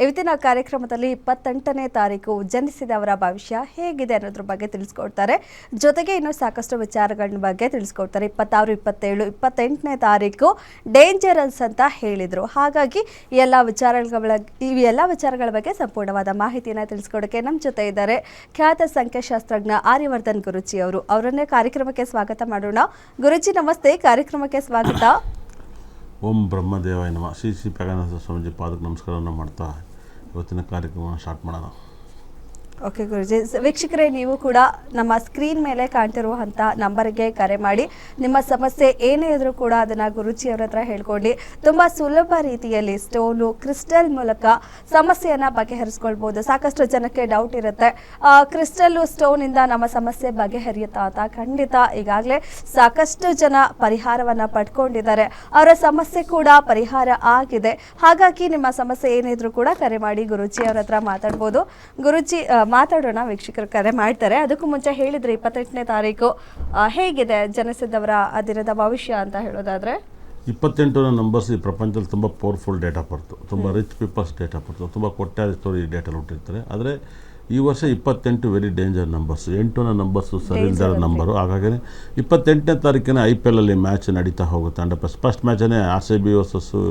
ಇವತ್ತಿನ ಕಾರ್ಯಕ್ರಮದಲ್ಲಿ 28ನೇ ತಾರೀಕು ಜನಿಸಿದವರ ಭವಿಷ್ಯ ಹೇಗಿದೆ ಅನ್ನೋದ್ರ ಬಗ್ಗೆ ತಿಳಿಸ್ಕೊಡ್ತಾರೆ. ಜೊತೆಗೆ ಇನ್ನೂ ಸಾಕಷ್ಟು ವಿಚಾರಗಳ ಬಗ್ಗೆ ತಿಳಿಸ್ಕೊಡ್ತಾರೆ. 26, 27, 28ನೇ ತಾರೀಕು ಡೇಂಜರಸ್ ಅಂತ ಹೇಳಿದರು. ಹಾಗಾಗಿ ಈ ಎಲ್ಲ ವಿಚಾರಗಳ ಬಗ್ಗೆ ಸಂಪೂರ್ಣವಾದ ಮಾಹಿತಿಯನ್ನು ತಿಳಿಸ್ಕೊಡೋಕ್ಕೆ ನಮ್ಮ ಜೊತೆ ಇದ್ದಾರೆ ಖ್ಯಾತ ಸಂಖ್ಯಾಶಾಸ್ತ್ರಜ್ಞ ಆರ್ಯವರ್ಧನ್ ಗುರುಜಿ ಅವರು. ಅವರನ್ನೇ ಕಾರ್ಯಕ್ರಮಕ್ಕೆ ಸ್ವಾಗತ ಮಾಡೋಣ. ಗುರುಜಿ ನಮಸ್ತೆ, ಕಾರ್ಯಕ್ರಮಕ್ಕೆ ಸ್ವಾಗತ. ಓಂ ಬ್ರಹ್ಮದೇವಾಯ ನಮಃ. ಶ್ರೀ ಪ್ರಜ್ಞಾನಂದ ಸ್ವಾಮೀಜಿ ಪಾದಕ್ಕೆ ನಮಸ್ಕಾರವನ್ನು ಮಾಡ್ತಾ ಇವತ್ತಿನ ಕಾರ್ಯಕ್ರಮ ಸ್ಟಾರ್ಟ್ ಮಾಡೋಣ. ಓಕೆ ಗುರುಜಿ, ವೀಕ್ಷಕರೇ ನೀವು ಕೂಡ ನಮ್ಮ ಸ್ಕ್ರೀನ್ ಮೇಲೆ ಕಾಣ್ತಿರುವಂಥ ನಂಬರ್ಗೆ ಕರೆ ಮಾಡಿ ನಿಮ್ಮ ಸಮಸ್ಯೆ ಏನೇ ಇದ್ರೂ ಕೂಡ ಅದನ್ನು ಗುರುಜಿಯವರ ಹತ್ರ ಹೇಳ್ಕೊಂಡು ತುಂಬ ಸುಲಭ ರೀತಿಯಲ್ಲಿ ಸ್ಟೋನು ಕ್ರಿಸ್ಟಲ್ ಮೂಲಕ ಸಮಸ್ಯೆಯನ್ನು ಬಗೆಹರಿಸ್ಕೊಳ್ಬೋದು. ಸಾಕಷ್ಟು ಜನಕ್ಕೆ ಡೌಟ್ ಇರುತ್ತೆ, ಕ್ರಿಸ್ಟಲ್ಲು ಸ್ಟೋನಿಂದ ನಮ್ಮ ಸಮಸ್ಯೆ ಬಗೆಹರಿಯುತ್ತಾ ಅಂತ. ಖಂಡಿತ ಈಗಾಗಲೇ ಸಾಕಷ್ಟು ಜನ ಪರಿಹಾರವನ್ನು ಪಡ್ಕೊಂಡಿದ್ದಾರೆ, ಅವರ ಸಮಸ್ಯೆ ಕೂಡ ಪರಿಹಾರ ಆಗಿದೆ. ಹಾಗಾಗಿ ನಿಮ್ಮ ಸಮಸ್ಯೆ ಏನಿದ್ರು ಕೂಡ ಕರೆ ಮಾಡಿ ಗುರುಜಿಯವರ ಹತ್ರ ಮಾತಾಡ್ಬೋದು. ಗುರುಜಿ ಮಾತಾಡೋಣ, ವೀಕ್ಷಕರು ಕರೆ ಮಾಡ್ತಾರೆ. ಅದಕ್ಕೂ ಮುಂಚೆ ಹೇಳಿದ್ರೆ 28ನೇ ತಾರೀಕು ಹೇಗಿದೆ ಜನಿಸಿದವರ ದಿನದ ಭವಿಷ್ಯ ಅಂತ ಹೇಳೋದಾದ್ರೆ, 28ನೇ ನಂಬರ್ಸ್ ಈ ಪ್ರಪಂಚದಲ್ಲಿ ತುಂಬ ಪವರ್ಫುಲ್ ಡೇಟ್ ಆಫ್ ಬರ್ತು, ತುಂಬ rich peoples date of birth, ತುಂಬ ಕೋಟ್ಯಾಧಿಪತಿ ಈ ಡೇಟಲ್ಲಿ ಹುಟ್ಟಿರ್ತಾರೆ. ಆದರೆ ಈ ವರ್ಷ 28 ವೆರಿ ಡೇಂಜರ್ ನಂಬರ್ಸ್. 8ನೇ ನಂಬರ್ಸು ಸರಿ ಇಲ್ಲದ ನಂಬರು. ಹಾಗಾಗಿ 28ನೇ ತಾರೀಕಿನ IPL ಅಲ್ಲಿ ಮ್ಯಾಚ್ ನಡೀತಾ ಹೋಗುತ್ತೆ. ಅಂಡ್ ಫಸ್ಟ್ ಮ್ಯಾಚನೇ RCB ವರ್ಸಸ್ಸು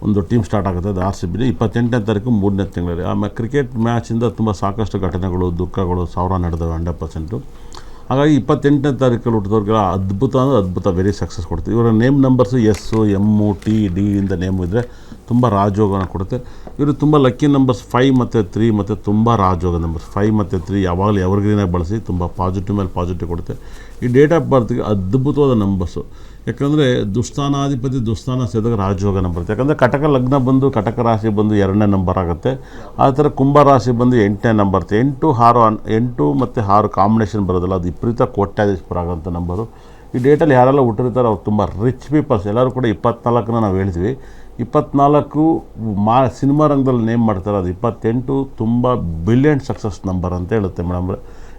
ಒಂದು ಟೀಮ್ ಸ್ಟಾರ್ಟ್ ಆಗುತ್ತೆ. ಅದು RCB 28ನೇ ತಾರೀಕು 3ನೇ ತಿಂಗಳಲ್ಲಿ. ಆಮೇಲೆ ಕ್ರಿಕೆಟ್ ಮ್ಯಾಚಿಂದ ತುಂಬ ಸಾಕಷ್ಟು ಘಟನೆಗಳು, ದುಃಖಗಳು ಸಾವಿರ ನಡೆದವೆ 100%. ಹಾಗಾಗಿ 28ನೇ ತಾರೀಕಲ್ಲಿ ಹುಟ್ಟಿದವ್ರಿಗೆಲ್ಲ ಅದ್ಭುತ ವೆರಿ ಸಕ್ಸಸ್ ಕೊಡ್ತೀವಿ. ಇವರ name numbers S, M, T, D ಇಂದ ನೇಮ್ ಇದ್ದರೆ ತುಂಬ ರಾಜಯೋಗನ ಕೊಡುತ್ತೆ. ಇವರು ತುಂಬ ಲಕ್ಕಿ ನಂಬರ್ಸ್ 5 ಮತ್ತು 3 ಮತ್ತು ತುಂಬ ರಾಜಯೋಗ ನಂಬರ್ಸ್ 5 ಮತ್ತು 3 ಯಾವಾಗಲೂ ಎವರ್ಗ್ರೀನಾಗಿ ಬಳಸಿ ತುಂಬ ಪಾಸಿಟಿವ್ ಮೇಲೆ ಪಾಸಿಟಿವ್ ಕೊಡುತ್ತೆ. ಈ ಡೇಟ್ ಆಫ್ ಬರ್ತ್ಗೆ ಅದ್ಭುತವಾದ ನಂಬರ್ಸು. ಯಾಕಂದರೆ ದುಸ್ಥಾನಾಧಿಪತಿ ದುಸ್ಥಾನ ಸೇರಿದಾಗ ರಾಜಯೋಗ ನಂಬರ್ ಇರುತ್ತೆ. ಯಾಕಂದರೆ ಕಟಕ ಲಗ್ನ ಬಂದು ಕಟಕ ರಾಶಿ ಬಂದು 2ನೇ ನಂಬರ್ ಆಗುತ್ತೆ. ಆ ಥರ ಕುಂಭ ರಾಶಿ ಬಂದು 8ನೇ ನಂಬರ್ ಇರುತ್ತೆ. 8 ಮತ್ತು 6 ಕಾಂಬಿನೇಷನ್ ಬರೋದಿಲ್ಲ, ಅದು ವಿಪರೀತ ಕೋಟ್ಯಾಧೀಶ್ವರ ಆಗೋಂಥ ನಂಬರು. ಈ ಡೇಟಲ್ಲಿ ಯಾರೆಲ್ಲ ಹುಟ್ಟಿರ್ತಾರೆ ಅವ್ರು ತುಂಬ ರಿಚ್ ಪೀಪಲ್ಸ್. ಎಲ್ಲರೂ ಕೂಡ 24ನ ನಾವು ಹೇಳ್ತೀವಿ. 24 ಸಿನಿಮಾ ರಂಗದಲ್ಲಿ ನೇಮ್ ಮಾಡ್ತಾರೆ. ಅದು 28 ತುಂಬ ಬಿಲಿಯನ್ ಸಕ್ಸಸ್ ನಂಬರ್ ಅಂತ ಹೇಳುತ್ತೆ ಮೇಡಮ್.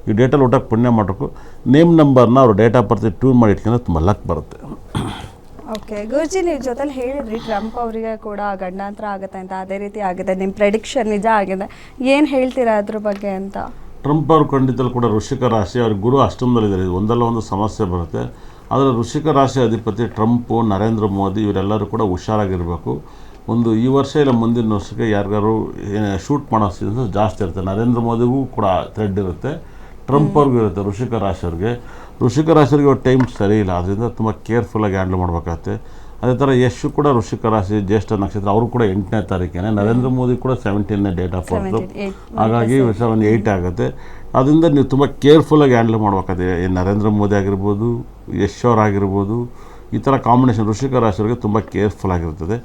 ಈ ಡೇಟಲ್ಲಿ ಊಟಕ್ಕೆ ಪುಣ್ಯ ಮಾಡಬೇಕು. ನೇಮ್ ನಂಬರ್ನ ಅವ್ರು ಡೇಟ್ ಆಫ್ ಬರ್ತ್ ಟ್ಯೂನ್ ಮಾಡಿ ಇಟ್ಕೊಂಡ್ರೆ ತುಂಬ ಲಕ್ ಬರುತ್ತೆ. ಓಕೆ ಗುರುಜಿ, ನೀವು ಜೊತೆಲಿ ಹೇಳಿದ್ರಿ ಟ್ರಂಪ್ ಅವರಿಗೆ ಕೂಡ ಗಂಡಾಂತರ ಆಗುತ್ತೆ ಅಂತ. ಅದೇ ರೀತಿ ಆಗಿದೆ, ನಿಮ್ಮ ಪ್ರೆಡಿಕ್ಷನ್ ನಿಜ ಆಗಿದೆ. ಏನು ಹೇಳ್ತೀರಾ ಅದ್ರ ಬಗ್ಗೆ ಅಂತ? ಟ್ರಂಪ್ ಅವರು ಖಂಡಿತಲು ಕೂಡ ವೃಶ್ಚಿಕ ರಾಶಿ, ಅವ್ರ ಗುರು ಅಷ್ಟಮದಲ್ಲಿದ್ದಾರೆ. ಒಂದಲ್ಲ ಒಂದು ಸಮಸ್ಯೆ ಬರುತ್ತೆ. ಆದರೆ ವೃಶ್ಚಿಕ ರಾಶಿ ಅಧಿಪತಿ ಟ್ರಂಪು, ನರೇಂದ್ರ ಮೋದಿ ಇವರೆಲ್ಲರೂ ಕೂಡ ಹುಷಾರಾಗಿರಬೇಕು. ಒಂದು ಈ ವರ್ಷ ಇಲ್ಲ ಮುಂದಿನ ವರ್ಷಕ್ಕೆ ಯಾರಿಗಾರು ಶೂಟ್ ಮಾಡೋ ಸೀಸನ್ಸ್ ಜಾಸ್ತಿ ಇರುತ್ತೆ. ನರೇಂದ್ರ ಮೋದಿಗೂ ಕೂಡ ಥ್ರೆಡ್ ಇರುತ್ತೆ, ಟ್ರಂಪ್ ಅವ್ರಿಗೂ ಇರುತ್ತೆ. ವೃಶ್ಚಿಕ ರಾಶಿಯವ್ರಿಗೆ ಟೈಮ್ ಸರಿ ಇಲ್ಲ, ಅದರಿಂದ ತುಂಬ ಕೇರ್ಫುಲ್ಲಾಗಿ ಹ್ಯಾಂಡಲ್ ಮಾಡಬೇಕಾಗತ್ತೆ. ಅದೇ ಥರ ಯಶ್ ಕೂಡ ವೃಶ್ಚಿಕ ರಾಶಿ ಜ್ಯೇಷ್ಠ ನಕ್ಷತ್ರ, ಅವರು ಕೂಡ 8ನೇ ತಾರೀಕೇನೆ. ನರೇಂದ್ರ ಮೋದಿ ಕೂಡ 17ನೇ ಡೇಟ್ ಆಫ್ ಬರ್ತು. ಹಾಗಾಗಿ 8 ಆಗುತ್ತೆ. ಅದರಿಂದ ನೀವು ತುಂಬ ಕೇರ್ಫುಲ್ಲಾಗಿ ಹ್ಯಾಂಡಲ್ ಮಾಡಬೇಕಾಗುತ್ತೆ. ನರೇಂದ್ರ ಮೋದಿ ಆಗಿರ್ಬೋದು, ಯಶ್ ಅವರಾಗಿರ್ಬೋದು, ಈ ಥರ ಕಾಂಬಿನೇಷನ್ ವೃಶ್ಚಿಕ ರಾಶಿಯವರಿಗೆ ತುಂಬ ಕೇರ್ಫುಲ್ ಆಗಿರ್ತದೆ.